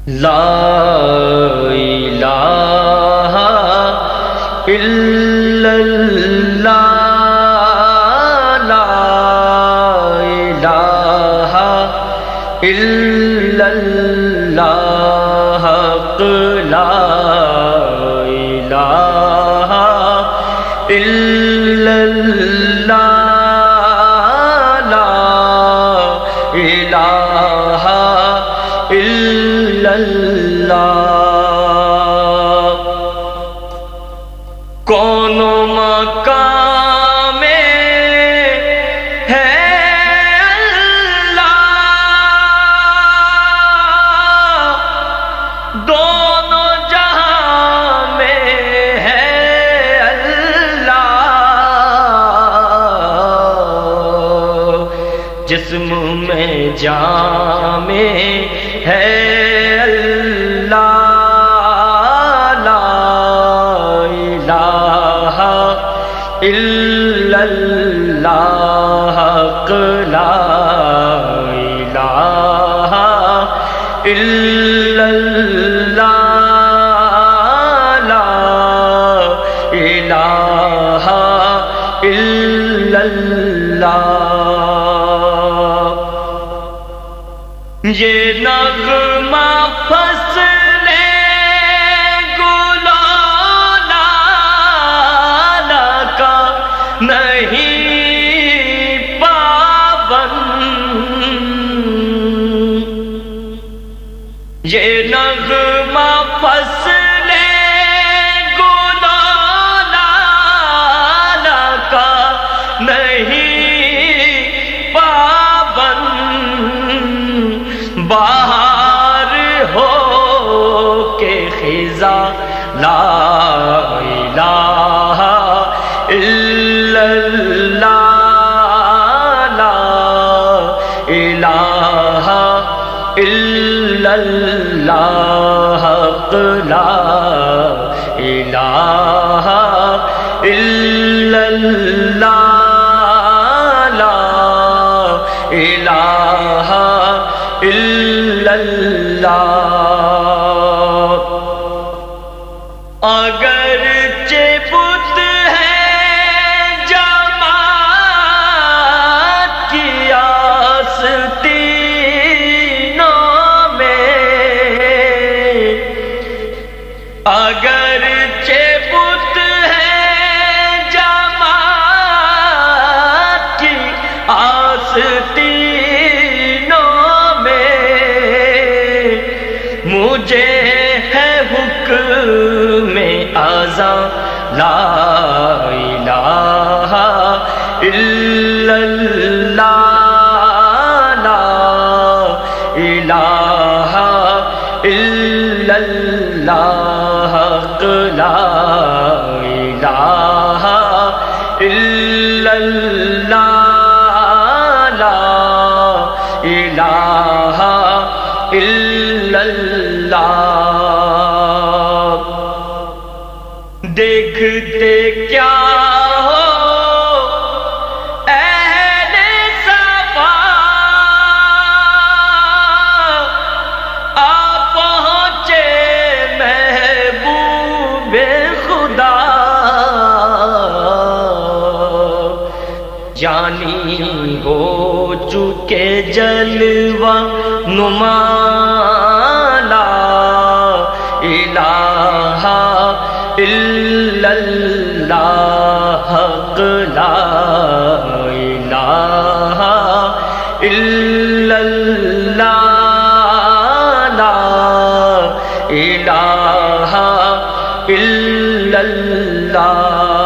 لا الہ الا اللہ لا الہ الا اللہ حق لا الہ الا اللہ لا الہ الا اللہ کون مقام میں ہے اللہ دونوں جہاں میں ہے اللہ جسم میں جان میں ہے اللہ الا اللہ حق لا الہ الا اللہ لا الہ الا اللہ یہ نغمہ فصلے نہیں پابند یہ نغمہ فصلے گلالہ کا نہیں پابند بہار ہو کے خزاں لا الہ الا اللہ لا الہ الا اللہ حق لا الہ الا اللہ لا الہ الا اللہ اگرچہ بت ہے جماعت کی آستینوں میں اگرچہ بت ہے جماعت کی آستینوں میں مجھے ہے حکم اذاں لا الہ الا اللہ لا الہ الا اللہ حق لا الہ الا اللہ لا الہ الا اللہ دیکھتے کیا ہو اہل صفا آ پہنچے محبوب خدا جانی ہو چکے جلوہ نما لا الہ الا اللہ حق لا الہ الا اللہ لا الہ الا اللہ